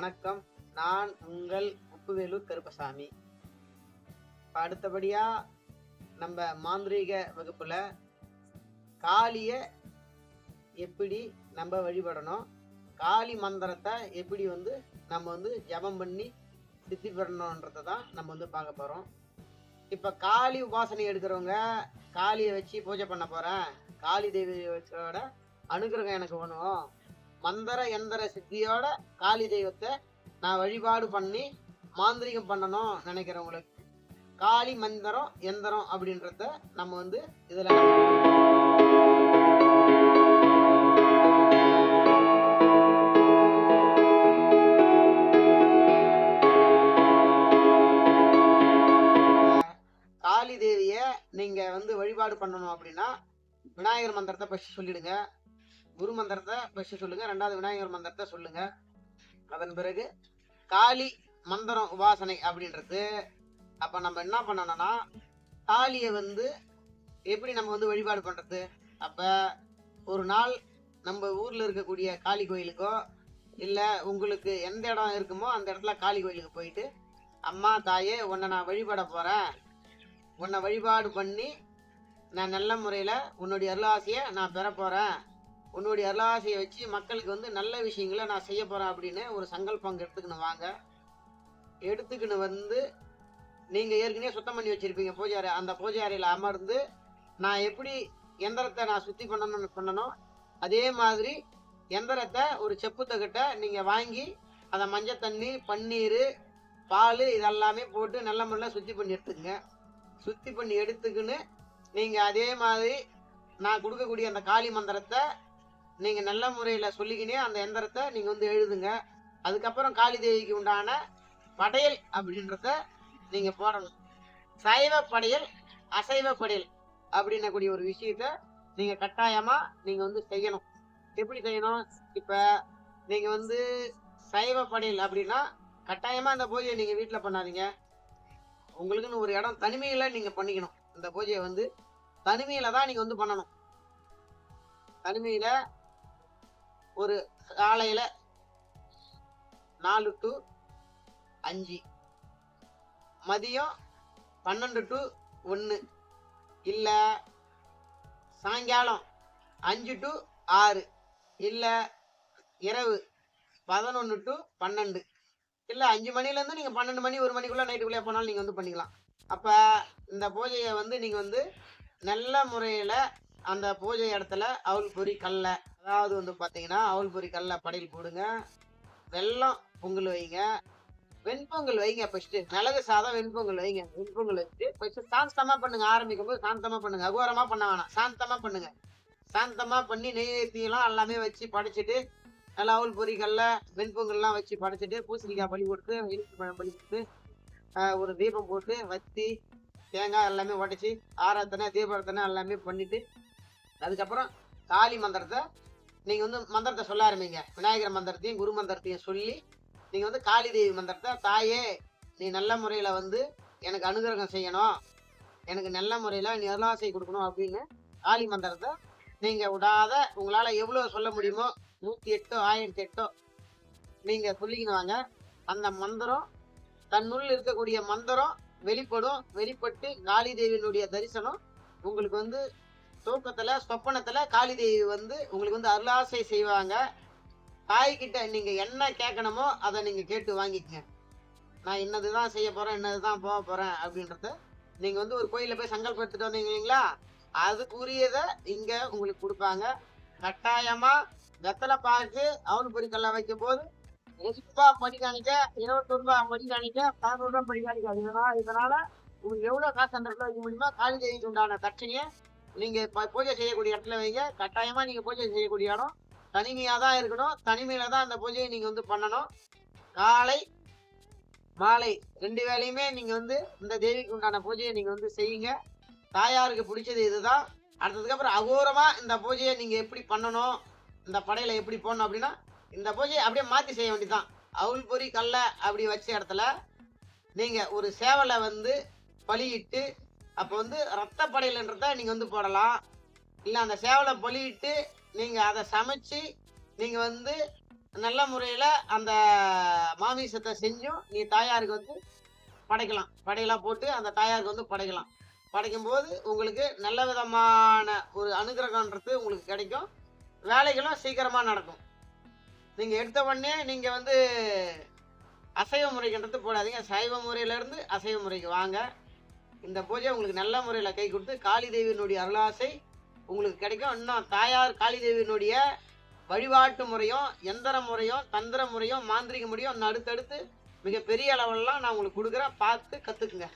வணக்கம். நான் உங்கள் உப்புவேலூர் கருப்பசாமி. அடுத்தபடியா நம்ம மாந்திரீக வகுப்புல காளிய எப்படி நம்ம வழிபடணும், காளி மந்திரத்தை எப்படி நம்ம ஜபம் பண்ணி சித்தி பெறணுன்றதை தான் நம்ம பார்க்க போறோம். இப்ப காளி உபாசனை எடுக்கிறவங்க காளியை வச்சு பூஜை பண்ண போறேன், காளி தெய்வத்தோட அனுகிரகம் எனக்கு வேணும், மந்திர எந்திர சித்தியோட காளி தெய்வத்தை நான் வழிபாடு பண்ணி மாந்திரிகம் பண்ணணும் நினைக்கிறவங்களுக்கு காளி மந்திரம் எந்திரம் அப்படின்றத நம்ம இதுல காளி தேவிய நீங்க வழிபாடு பண்ணணும் அப்படின்னா விநாயகர் மந்திரத்தை ஃபர்ஸ்ட் சொல்லிடுங்க, குரு மந்திரத்தை ஃபர்ஸ்ட் சொல்லுங்க, ரெண்டாவது விநாயகர் மந்திரத்தை சொல்லுங்க. அதன் பிறகு காளி மந்திரம் உபாசனை அப்படின்றது. அப்ப நம்ம என்ன பண்ணணும்னா காளியை எப்படி நம்ம வழிபாடு பண்றது. அப்ப ஒரு நாள் நம்ம ஊர்ல இருக்கக்கூடிய காளி கோயிலுக்கோ இல்ல உங்களுக்கு எந்த இடம் இருக்குமோ அந்த இடத்துல காளி கோயிலுக்கு போயிட்டு, அம்மா தாயே உன்னை நான் வழிபட போறேன், உன்னை வழிபாடு பண்ணி நான் நல்ல முறையில உன்னுடைய அருளாசையை நான் பெற போறேன், உன்னுடைய அருளாசையை வச்சு மக்களுக்கு நல்ல விஷயங்களை நான் செய்ய போறேன் அப்படின்னு ஒரு சங்கல்பம் எடுத்துக்கணும். வாங்க, எடுத்துக்கின்னு நீங்க ஏற்கனவே சுத்தம் பண்ணி வச்சிருப்பீங்க பூஜை அறை. அந்த பூஜை அறையில அமர்ந்து நான் எப்படி எந்திரத்தை நான் சுத்தி பண்ணணும் அதே மாதிரி எந்திரத்தை ஒரு செப்புத்தக்கிட்ட நீங்க வாங்கி அதை மஞ்சள் தண்ணி பன்னீர் பால் இதெல்லாமே போட்டு நல்ல முறையில் சுத்தி பண்ணி எடுத்துக்கங்க. சுத்தி பண்ணி எடுத்துக்கின்னு நீங்க அதே மாதிரி நான் கொடுக்கக்கூடிய அந்த காளி மந்திரத்தை நீங்க நல்ல முறையில சொல்லிக்கினே அந்த எந்திரத்தை நீங்க எழுதுங்க. அதுக்கப்புறம் காளி தேவிக்கு உண்டான படையல் அப்படின்றத நீங்க போடணும். சைவ படையல் அசைவ படையல் அப்படின்னக்கூடிய ஒரு விஷயத்த நீங்க கட்டாயமா நீங்க செய்யணும். எப்படி செய்யணும்? இப்ப நீங்க சைவ படையல் அப்படின்னா கட்டாயமா அந்த பூஜையை நீங்க வீட்டுல பண்ணாதீங்க. உங்களுக்குன்னு ஒரு இடம் தனிமையில நீங்க பண்ணிக்கணும். இந்த பூஜையை தனிமையில தான் நீங்க பண்ணணும். தனிமையில ஒரு காலையில 4 to 5, மதியம் 12 to 1, இல்ல சாயங்காலம் 5 to 6, இல்ல இரவு 11 to 12, இல்ல 5 மணில இருந்து நீங்க 12 மணி 1 மணிக்குள்ள நைட்டுக்குள்ளே போனாலும் நீங்க பண்ணிக்கலாம். அப்ப இந்த பூஜையை நீங்க நல்ல முறையில அந்த பூஜை இடத்துல அவுள் பொறி கல்ல, அதாவது பாத்தீங்கன்னா அவுள் பொறி கல்ல படையல் போடுங்க. வெல்லம் பொங்கல் வைங்க, வெண்பொங்கல் வைங்க. ஃபர்ஸ்ட் மிளகு சாதம் வெண்பொங்கல் வைங்க. வெண்பொங்கல் வச்சுட்டு ஃபர்ஸ்ட் சாந்தமா பண்ணுங்க. ஆரம்பிக்கும் போது சாந்தமா பண்ணுங்க, அகோரமா பண்ண வேணாம், சாந்தமா பண்ணுங்க. சாந்தமா பண்ணி நெய்வேத்தியெல்லாம் எல்லாமே வச்சு படைச்சிட்டு நல்லா அவுள் பொறி கல்ல வெண்பொங்கல்லாம் வச்சு படைச்சிட்டு பூசணிக்காய் பலி கொடுத்து எலுமிச்சம்பழம் பலி கொடுத்து ஒரு தீபம் போட்டு வத்தி தேங்காய் எல்லாமே உடைச்சி ஆராத்தனை தீபாரத்தனை எல்லாமே பண்ணிட்டு அதுக்கப்புறம் காளி மந்திரத்தை நீங்க மந்திரத்தை சொல்ல ஆரம்பிங்க. விநாயகர் மந்திரத்தையும் குரு மந்திரத்தையும் சொல்லி நீங்க காளி தேவி மந்திரத்தை, தாயே நீ நல்ல முறையில எனக்கு அனுகிரகம் செய்யணும், எனக்கு நல்ல முறையில நீ அருளாசை கொடுக்கணும் அப்படின்னு காளி மந்திரத்தை நீங்க விடாத உங்களால எவ்வளவு சொல்ல முடியுமோ 108 1008 நீங்க சொல்லிக்கின்னு வாங்க. அந்த மந்திரம் தன்னுள் இருக்கக்கூடிய மந்திரம் வெளிப்படும். வெளிப்பட்டு காளி தேவியினுடைய தரிசனம் உங்களுக்கு தூக்கத்துல சொப்பனத்துல காளி தேவி உங்களுக்கு அருளாசை செய்வாங்க. தாய்கிட்ட நீங்க என்ன கேட்கணுமோ அதை நீங்க கேட்டு வாங்கிக்கங்க. நான் இன்னதுதான் செய்ய போறேன், இன்னதுதான் போக போறேன் அப்படின்றத நீங்க ஒரு கோயில போய் சங்கல்பம் எடுத்துட்டு வந்தீங்க இல்லைங்களா, அதுக்குரியத இங்க உங்களுக்கு கொடுப்பாங்க. கட்டாயமா வெத்தலை பாக்கு அவுள் பொறி கல்ல வைக்கும் போது 10 ரூபாய் படி காணிக்க, 21 ரூபாய் படி காணிக்க, 11 ரூபாய் படி காணிக்க. இதனால உங்களுக்கு எவ்வளவு காசு அந்த இடத்துல வைக்க முடியுமோ காளி தேவிக்கு உண்டான தட்சணையை நீங்க பூஜை செய்யக்கூடிய இடத்துல வைங்க. கட்டாயமா நீங்க பூஜை செய்யக்கூடிய இடம் தனிமையா தான் இருக்கணும். தனிமையில தான் அந்த பூஜையை நீங்க பண்ணணும். காலை மாலை 2 வேளையுமே நீங்க இந்த தேவிக்கு உண்டான பூஜையை நீங்க செய்யுங்க. தாயாருக்கு பிடிச்சது இதுதான். அடுத்ததுக்கு அப்புறம் அகோரமா இந்த பூஜையை நீங்க எப்படி பண்ணணும், இந்த படையில எப்படி போடணும் அப்படின்னா இந்த பூஜையை அப்படியே மாத்தி செய்ய வேண்டியதுதான். அவுள் பொறி கல்ல அப்படி வச்ச இடத்துல நீங்க ஒரு சேவலை பலியிட்டு, அப்போ ரத்த படையல்ன்றத நீங்க போடலாம். இல்ல அந்த சேவலை பலியிட்டு நீங்க அதை சமைச்சு நீங்க நல்ல முறையில் அந்த மாமிசத்தை செஞ்சும் நீ தாயாருக்கு வந்து படைக்கலாம். படையெல்லாம் போட்டு அந்த தாயாருக்கு வந்து படைக்கலாம். படைக்கும்போது உங்களுக்கு நல்ல விதமான ஒரு அனுகிரகன்றது உங்களுக்கு கிடைக்கும். வேலைகளும் சீக்கிரமாக நடக்கும். நீங்கள் எடுத்த உடனே நீங்கள் வந்து அசைவ முறைக்குன்றது போடாதீங்க. சைவ முறையிலேருந்து அசைவ முறைக்கு வாங்க. இந்த பூஜை உங்களுக்கு நல்ல முறையில் கை கொடுத்து காளி தேவியினுடைய அருளாசை உங்களுக்கு கிடைக்கும். இன்னும் தாயார் காளி தேவியினுடைய வழிபாட்டு முறையும் எந்திர முறையும் தந்திர முறையும் மாந்திரிக முறையும் இன்னும் அடுத்தடுத்து மிகப்பெரிய அளவெல்லாம் நான் உங்களுக்கு கொடுக்குறேன். பார்த்து கற்றுக்குங்க.